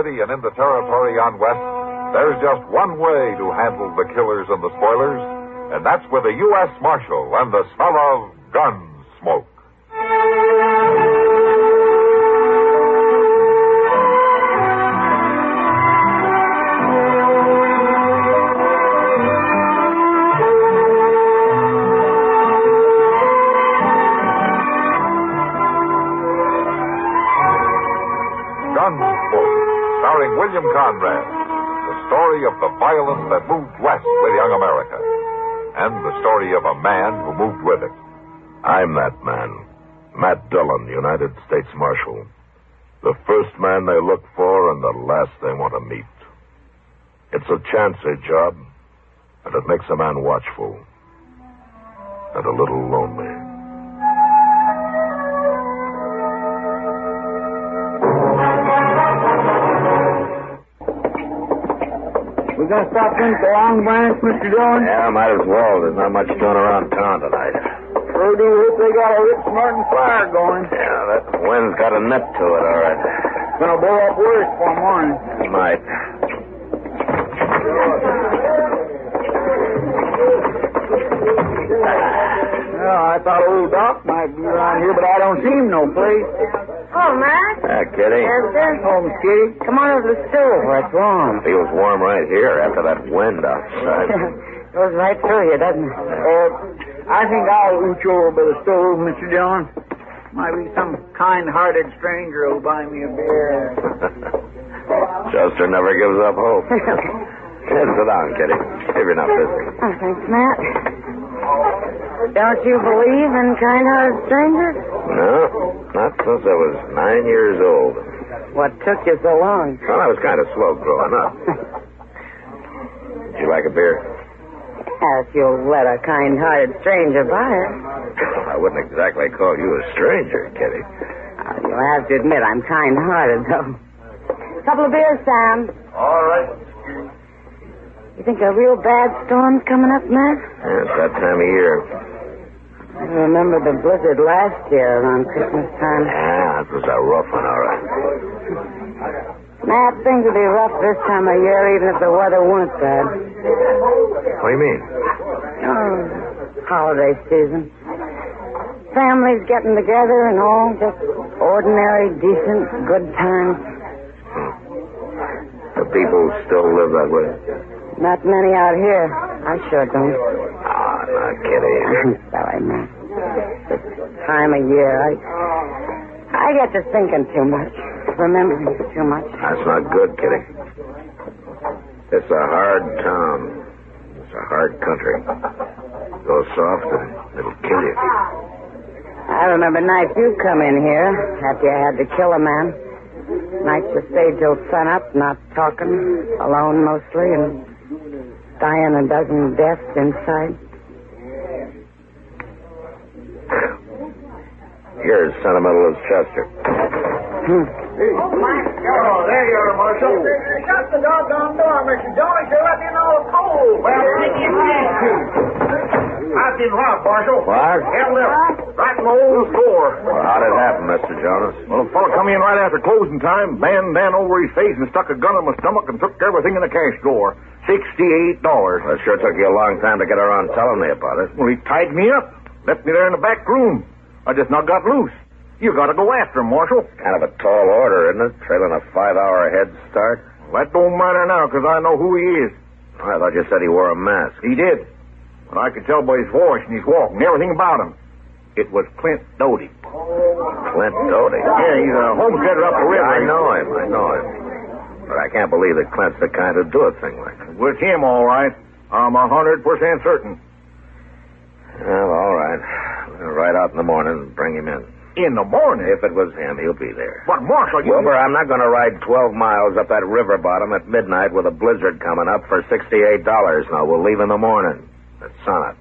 city and in the territory on West, there's just one way to handle the killers and the spoilers, and that's with a U.S. Marshal and the smell of Gunsmoke. Gunsmoke, starring William Conrad, the story of the violence that moved west with young America, and the story of a man who moved with it. I'm that man, Matt Dillon, United States Marshal. The first man they look for and the last they want to meet. It's a chancy job, and it makes a man watchful and a little lonely. We gonna stop in at the Long Branch, Mr. Dillon? Yeah, might as well. There's not much doing around town tonight. Sure do hope they got a rip smarting fire going. Yeah, that wind's got a nip to it, all right. Gonna blow up worse for morning. It might. Well, I thought old Doc might be around here, but I don't see him no place. Oh, Matt. Kitty. Chester. Oh, Miss Kitty. Come on over to the stove. What's wrong? Feels warm right here after that wind outside. Goes right through you, doesn't it? I think I'll ooch over by the stove, Mr. Dillon. Might be some kind-hearted stranger who'll buy me a beer. Chester never gives up hope. Yeah, sit down, Kitty. If you're not busy. Oh, thanks, Matt. Don't you believe in kind-hearted strangers? No, not since I was 9 years old. What took you so long? Well, I was kind of slow growing up. Would you like a beer? If you'll let a kind-hearted stranger buy it. I wouldn't exactly call you a stranger, Kitty. You'll have to admit I'm kind-hearted, though. Couple of beers, Sam. All right. You think a real bad storm's coming up, Matt? Yeah, it's that time of year. I remember the blizzard last year around Christmas time. Yeah, that was a rough one, all right. Matt, things will be rough this time of year, even if the weather weren't bad. What do you mean? Oh, holiday season. Families getting together and all, just ordinary, decent, good times. The people still live that way? Not many out here. I sure don't. Ah, not kidding. I'm sorry, Matt. This time of year, I get to thinking too much, remembering too much. That's not good, Kitty. It's a hard town. It's a hard country. Go soft and it'll kill you. I remember nights you come in here after you had to kill a man. Nights you stayed till sunup, not talking, alone mostly, and dying a dozen deaths inside. Here's sentimental as Chester. Oh, there you are, Marshal. Shut the doggone door, Mr. Dillon. You're letting in all the cold. Well, I've been robbed, Marshal. What? Held up. Right in the old store. Well, how'd it happen, Mr. Jonas? Well, a fellow come in right after closing time, banged down over his face and stuck a gun in my stomach and took everything in the cash drawer. $68. Well, it sure took you a long time to get around telling me about it. Well, he tied me up, left me there in the back room. I just now got loose. You got to go after him, Marshal. Kind of a tall order, isn't it? Trailing a 5-hour head start. Well, that don't matter now, because I know who he is. I thought you said he wore a mask. He did. But I could tell by his voice and his walk and everything about him. It was Clint Dody. Clint Dody? Yeah, he's a homesteader up the river. I know him. But I can't believe that Clint's the kind to do a thing like that. It was him, all right. I'm 100% certain. Well, all right. We'll ride out in the morning and bring him in. In the morning? If it was him, he'll be there. But, Marshal, you... Wilbur, I'm not going to ride 12 miles up that river bottom at midnight with a blizzard coming up for $68. Now, we'll leave in the morning at sunup.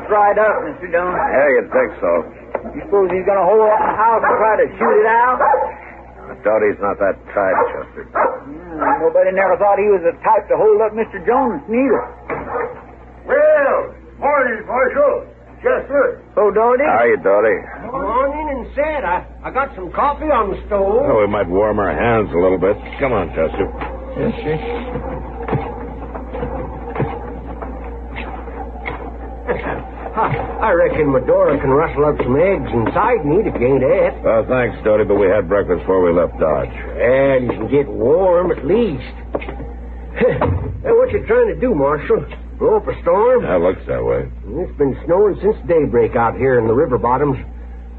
dried up, Mr. Dillon. Yeah, you'd think so. You suppose he's going to hole up in the house and try to shoot it out? Doty's not that type, Chester. Nobody never thought he was the type to hold up Mr. Jones, neither. Well, morning, Marshal. Chester. Oh, Dody? How are you, Doty? Come on in and sit. I got some coffee on the stove. Oh, we might warm our hands a little bit. Come on, Chester. Yes, sir. I reckon Medora can rustle up some eggs inside and eat if you ain't ate. Well, thanks, Doty, but we had breakfast before we left Dodge. And you can get warm at least. Hey, what you trying to do, Marshal? Blow up a storm? That looks that way. It's been snowing since daybreak out here in the river bottoms.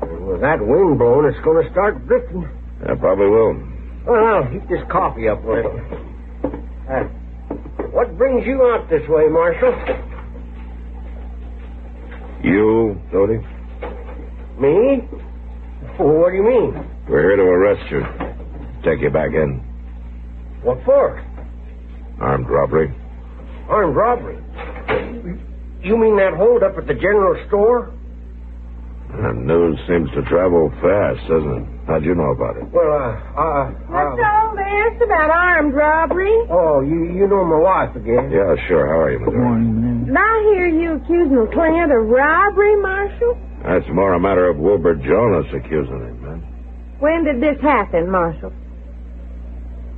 And with that wind blowing, it's going to start drifting. Yeah, probably will. Well, I'll heat this coffee up a little. What brings you out this way, Marshal? You, Doty? Me? What do you mean? We're here to arrest you. Take you back in. What for? Armed robbery. Armed robbery? You mean that hold up at the general store? The news seems to travel fast, doesn't it? How'd you know about it? Well, What's all this about armed robbery? Oh, you know my wife again. Yeah, sure. How are you, Medora? Did I hear you accusing Clint of robbery, Marshal? That's more a matter of Wilbur Jonas accusing him, man. When did this happen, Marshal?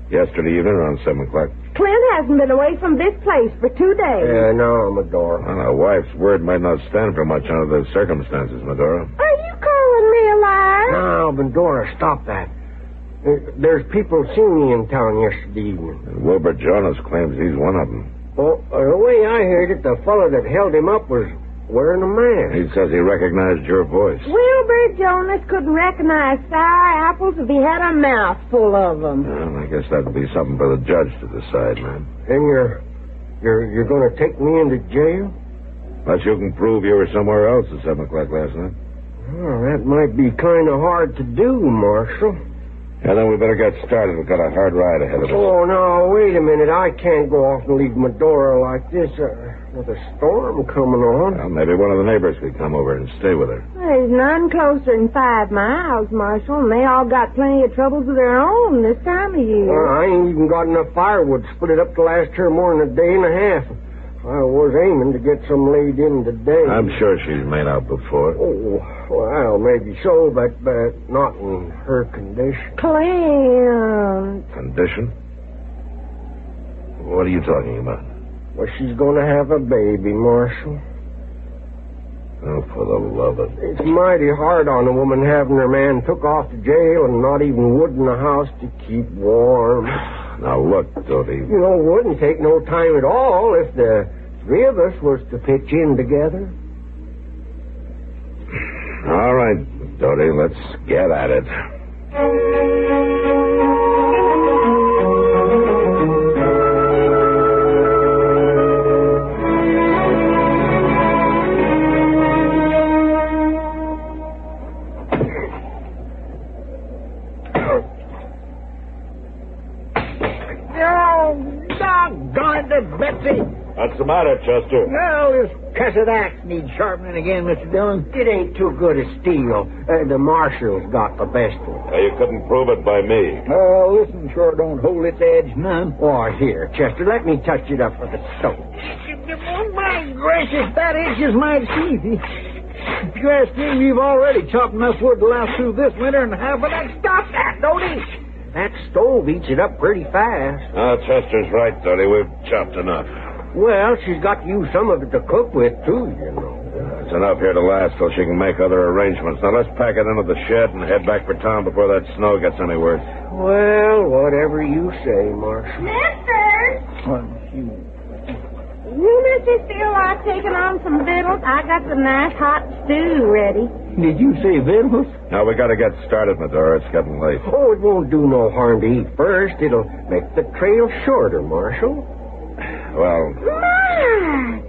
Yesterday evening around 7 o'clock. Clint hasn't been away from this place for 2 days. Yeah, no, Medora. Well, a wife's word might not stand for much under the circumstances, Medora. Are you calling me a liar? No, Medora, stop that. There's people seen me in town yesterday evening. And Wilbur Jonas claims he's one of them. Well, the way I heard it, the fellow that held him up was wearing a mask. He says he recognized your voice. Wilbur Jonas couldn't recognize sour apples if he had a mouth full of them. Well, I guess that'd be something for the judge to decide, man. And you're going to take me into jail? Unless you can prove you were somewhere else at 7 o'clock last night. Well, that might be kind of hard to do, Marshal. And then we better get started. We've got a hard ride ahead of us. Oh, no, wait a minute. I can't go off and leave Medora like this with a storm coming on. Well, maybe one of the neighbors could come over and stay with her. There's none closer than 5 miles, Marshal, and they all got plenty of troubles of their own this time of year. Well, I ain't even got enough firewood to split it up to last her more than a day and a half. I was aiming to get some laid in today. I'm sure she's made out before. Oh, well, maybe so, but not in her condition. Clint. Condition? What are you talking about? Well, she's going to have a baby, Marshal. Oh, for the love of... It's mighty hard on a woman having her man took off to jail and not even wood in the house to keep warm. Now, look, Dody. You know, it wouldn't take no time at all if the 3 of us was to pitch in together. All right, Dody, let's get at it. Betsy. What's the matter, Chester? Well, this cussed axe needs sharpening again, Mr. Dillon. It ain't too good a steel. The marshal's got the best one. You couldn't prove it by me. Oh, listen, sure don't hold its edge none. Oh, here, Chester, let me touch it up with the stone. Oh, my gracious, that edge is mighty easy. If you ask me, we've already chopped enough wood to last through this winter and a half, but stop that, Dody. That stove eats it up pretty fast. Oh, Chester's right, Dody. We've chopped enough. Well, she's got to use some of it to cook with, too, you know. It's enough here to last till she can make other arrangements. Now, let's pack it into the shed and head back for town before that snow gets any worse. Well, whatever you say, Marshal. Mister! You Mr. feel like taking on some victuals? I got some nice hot stew ready. Did you say victuals? Now, we got to get started, Medora. It's getting late. Oh, it won't do no harm to eat first. It'll make the trail shorter, Marshal. Well... My!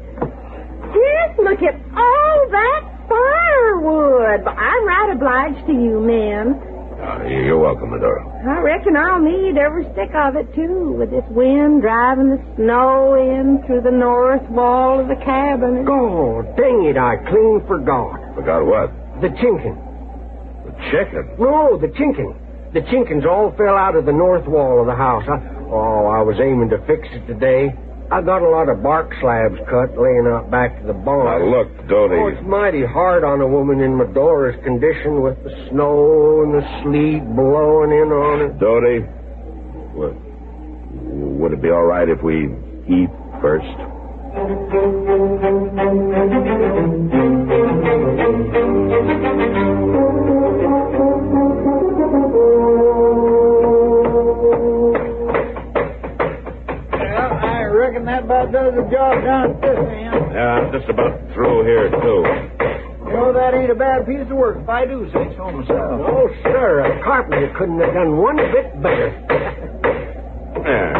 Just look at all that firewood. I'm right obliged to you men. You're welcome, Medora. I reckon I'll need every stick of it, too, with this wind driving the snow in through the north wall of the cabin. Oh, dang it, I clean forgot. Forgot what? The chinking. The chicken? No, the chinking. The chinkins all fell out of the north wall of the house. I was aiming to fix it today. I got a lot of bark slabs cut laying out back to the barn. Now, look, Dody. Oh, it's mighty hard on a woman in Medora's condition with the snow and the sleet blowing in on her. Dody, would it be all right if we eat first? I reckon that about does the job down at this end. Yeah, I'm just about through here, too. You know, that ain't a bad piece of work if I do say so myself. Oh, sir, a carpenter couldn't have done one bit better. Yeah,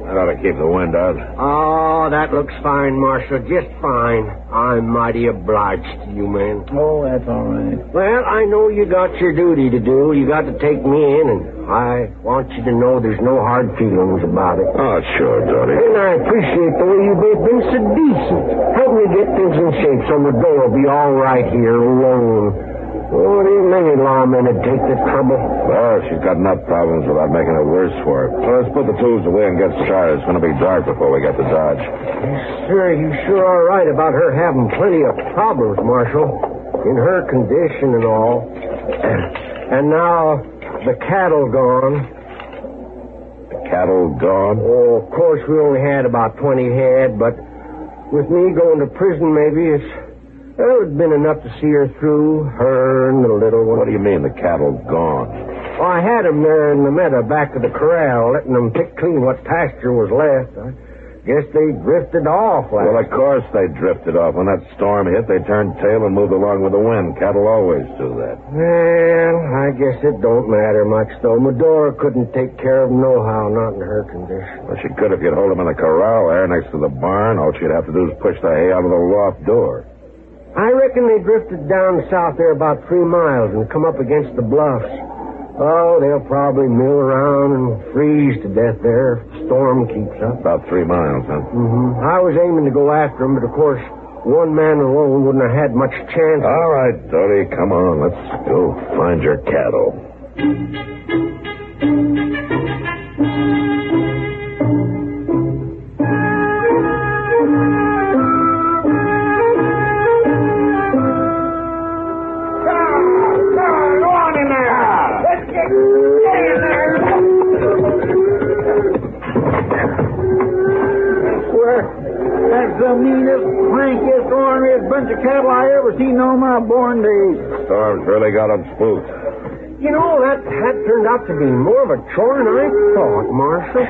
that ought to keep the wind out. Oh, that looks fine, Marshal, just fine. I'm mighty obliged to you, man. Oh, that's all right. Well, I know you got your duty to do. You got to take me in, and I want you to know there's no hard feelings about it. Oh, sure, Dody. And I appreciate the way you both been so decent. Help me get things in shape so the door will be all right here alone. Oh, there ain't many lawmen that take the trouble. Well, she's got enough problems without making it worse for her. So let's put the tools away and get started. It's going to be dark before we get to Dodge. Yes, sir, you sure are right about her having plenty of problems, Marshal. In her condition and all. And now, the cattle gone. The cattle gone? Oh, of course, we only had about 20 head, but with me going to prison, maybe it'd been enough to see her through, her and the little one. What do you mean, the cattle gone? Well, I had them there in the meadow back of the corral, letting them pick clean what pasture was left. I guess they drifted off. Well, of course they drifted off. When that storm hit, they turned tail and moved along with the wind. Cattle always do that. Well, I guess it don't matter much, though. Medora couldn't take care of them nohow, not in her condition. Well, she could if you'd hold them in the corral there next to the barn. All she'd have to do is push the hay out of the loft door. I reckon they drifted down south there about 3 miles and come up against the bluffs. Oh, they'll probably mill around and freeze to death there if the storm keeps up. About 3 miles, huh? Mm-hmm. I was aiming to go after them, but of course, one man alone wouldn't have had much chance. All right, Dody, come on. Let's go find your cattle. That's the meanest, crankiest, orneriest bunch of cattle I ever seen on my born days. Storm's really got them spooked. You know, that turned out to be more of a chore than I thought, Marshal.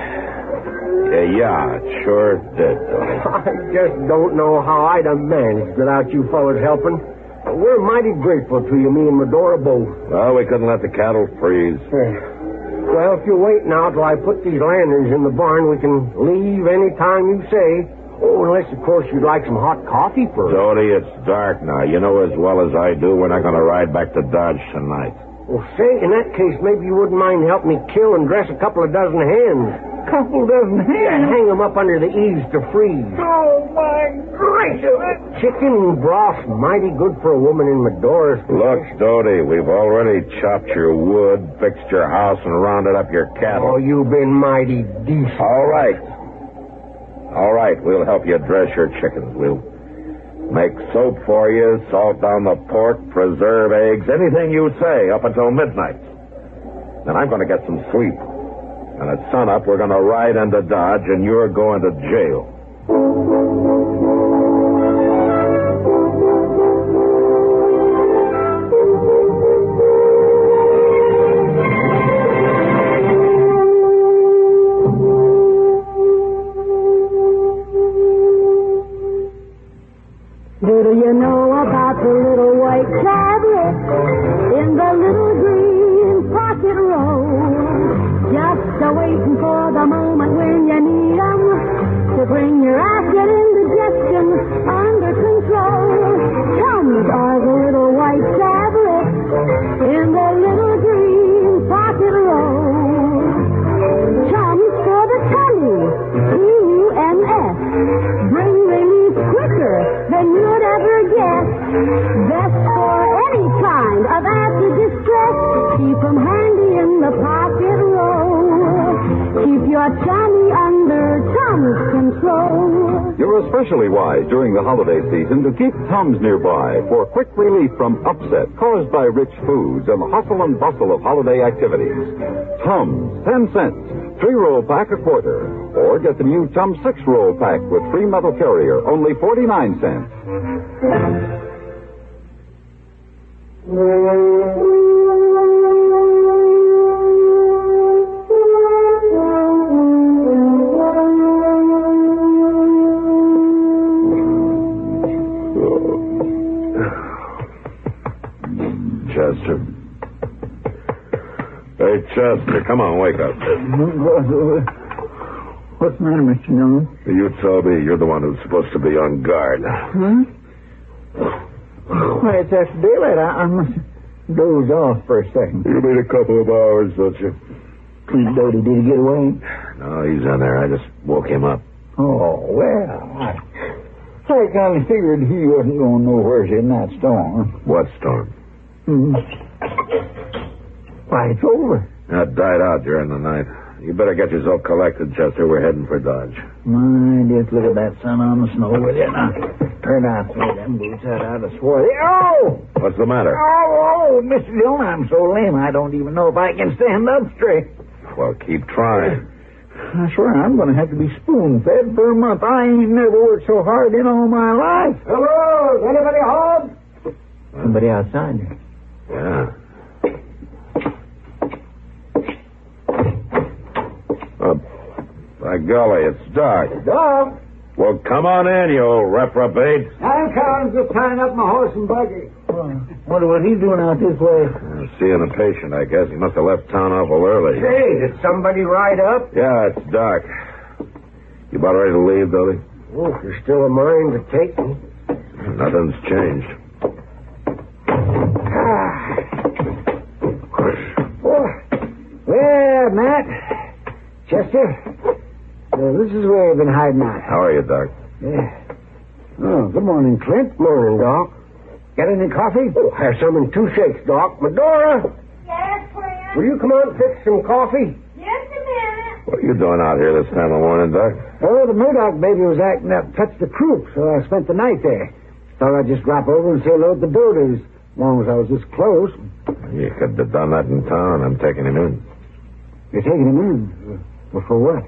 Yeah, it sure did, Dody. I just don't know how I'd have managed without you fellas helping. We're mighty grateful to you, me and Medora both. Well, we couldn't let the cattle freeze. Well, if you wait now till I put these lanterns in the barn, we can leave any time you say. Oh, unless, of course, you'd like some hot coffee first. Dody, it's dark now. You know as well as I do we're not going to ride back to Dodge tonight. Well, say, in that case, maybe you wouldn't mind helping me kill and dress a couple of dozen hens. Couple dozen hens? Yeah, hang them up under the eaves to freeze. Oh, my gracious. Chicken broth's mighty good for a woman in Medora's condition. Look, Dody, we've already chopped your wood, fixed your house, and rounded up your cattle. Oh, you've been mighty decent. All right, we'll help you dress your chickens. We'll make soap for you, salt down the pork, preserve eggs, anything you say up until midnight. Then I'm going to get some sleep. And at sunup, we're going to ride into Dodge, and you're going to jail. Do you know about the little white tablet in the little green pocket roll? Just waiting for the moment when you need 'em to bring your outfit into just got Johnny under Tom's control. You're especially wise during the holiday season to keep Tums nearby for quick relief from upset caused by rich foods and the hustle and bustle of holiday activities. Tums, 10 cents. 3-roll pack a quarter. Or get the new Tums 6-roll pack with free metal carrier, only 49 cents. Chester. Hey, Chester, come on, wake up. What's the matter, Mr. Dillon? You told me you're the one who's supposed to be on guard. Huh? Why, it's after daylight. I must have dozed off for a second. You need a couple of hours, don't you? Clint Dody, did he get away? No, he's in there. I just woke him up. Oh, well, I kind of figured he wasn't going nowhere in that storm. What storm? Why, it's over. That died out during the night. You better get yourself collected, Chester. We're heading for Dodge. My, just look at that sun on the snow with it. Now, turn out some of them boots out of swarthy. Oh! What's the matter? Oh, Mr. Dillon, I'm so lame I don't even know if I can stand up straight. Well, keep trying. I swear I'm going to have to be spoon-fed for a month. I ain't never worked so hard in all my life. Hello? Is anybody home? Somebody outside there. Yeah. By golly, it's dark. Dog? Well, come on in, you old reprobate. I'm coming, just tying up my horse and buggy. Wonder what he's doing out this way. Seeing a patient, I guess. He must have left town awful early. Hey, did somebody ride up? Yeah, it's dark. You about ready to leave, Dody? Oh, if you're still a mind to take me. Nothing's changed. Well, Matt, Chester, this is where you've been hiding out. How are you, Doc? Yeah. Oh, good morning, Clint. Morning, Doc. Got any coffee? Oh, have some in 2 shakes, Doc. Medora, Yes, Clint? will you come out and fix some coffee? Just a minute. What are you doing out here this time of morning, Doc? Oh, the Murdoch baby was acting up, touched the croup, so I spent the night there. Thought I'd just drop over and say hello to the Dodys, as long as I was this close. You could have done that in town. I'm taking him in. You're taking him in? Well, for what?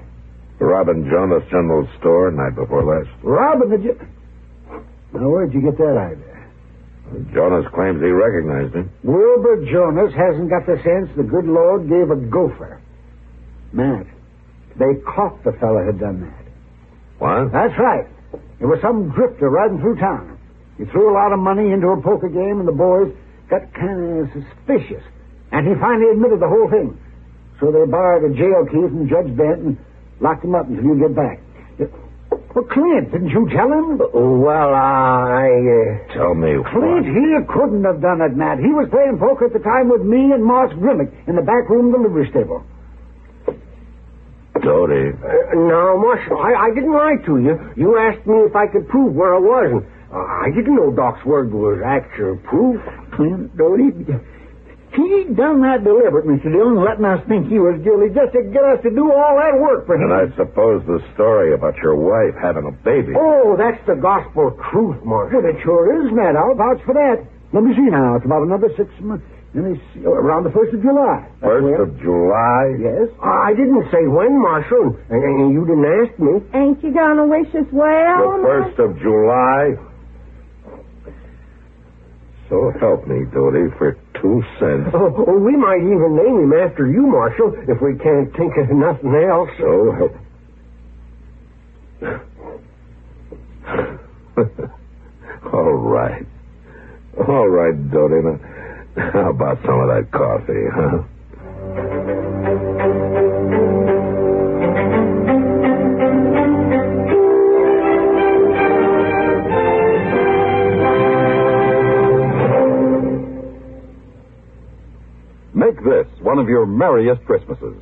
Robbing Jonas General Store night before last. Robbing the... Now, where'd you get that idea? Jonas claims he recognized him. Wilbur Jonas hasn't got the sense the good Lord gave a gopher. Matt, they caught the fella who'd done that. What? That's right. There was some drifter riding through town. He threw a lot of money into a poker game, and the boys got kind of suspicious. And he finally admitted the whole thing. So they borrowed a jail key from Judge Bent and locked him up until you get back. Well, Clint, didn't you tell him? Well, Tell me Clint, what? he couldn't have done it, Matt. He was playing poker at the time with me and Moss Grimmick in the back room of the livery stable. Dody. no, Marshal, I didn't lie to you. You asked me if I could prove where I was, and I didn't know Doc's word was actual proof. Clint Dody, he done that deliberate, Mr. Dillon, letting us think he was guilty just to get us to do all that work for him. And I suppose the story about your wife having a baby. Oh, that's the gospel truth, Marshal. Well, it sure is, Matt. I'll vouch for that. Let me see now. It's about another 6 months. Let me see. Around the 1st of July. That's 1st when. of July? Yes. I didn't say when, Marshal, and you didn't ask me. Ain't you gonna wish us well? The 1st of July? So help me, Dody, for 2 cents. Oh, we might even name him after you, Marshal, if we can't think of nothing else. So help. All right. All right, Dody. Now, how about some of that coffee, huh? Make this one of your merriest Christmases.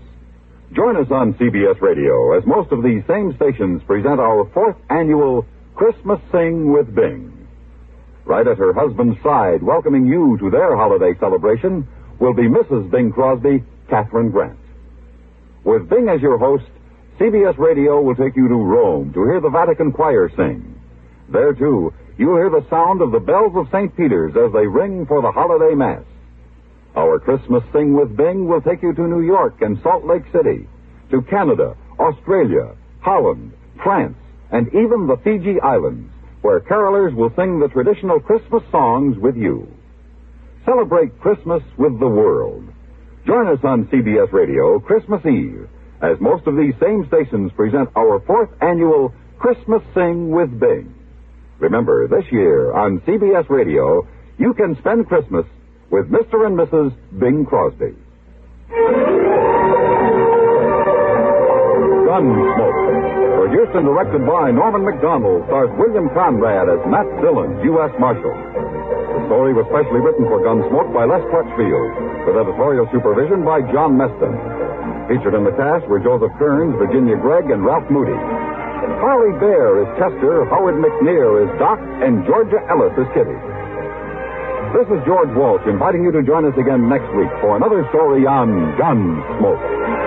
Join us on CBS Radio as most of these same stations present our 4th annual Christmas Sing with Bing. Right at her husband's side, welcoming you to their holiday celebration, will be Mrs. Bing Crosby, Catherine Grant. With Bing as your host, CBS Radio will take you to Rome to hear the Vatican choir sing. There, too, you'll hear the sound of the bells of St. Peter's as they ring for the holiday Mass. Our Christmas Sing with Bing will take you to New York and Salt Lake City, to Canada, Australia, Holland, France, and even the Fiji Islands, where carolers will sing the traditional Christmas songs with you. Celebrate Christmas with the world. Join us on CBS Radio Christmas Eve, as most of these same stations present our 4th annual Christmas Sing with Bing. Remember, this year on CBS Radio, you can spend Christmas with Mr. and Mrs. Bing Crosby. Gunsmoke, produced and directed by Norman Macdonald, stars William Conrad as Matt Dillon, U.S. Marshal. The story was specially written for Gunsmoke by Les Crutchfield, with editorial supervision by John Meston. Featured in the cast were Joseph Kearns, Virginia Gregg, and Ralph Moody. Harley Bear is Chester, Howard McNear is Doc, and Georgia Ellis is Kitty. This is George Walsh inviting you to join us again next week for another story on Gunsmoke.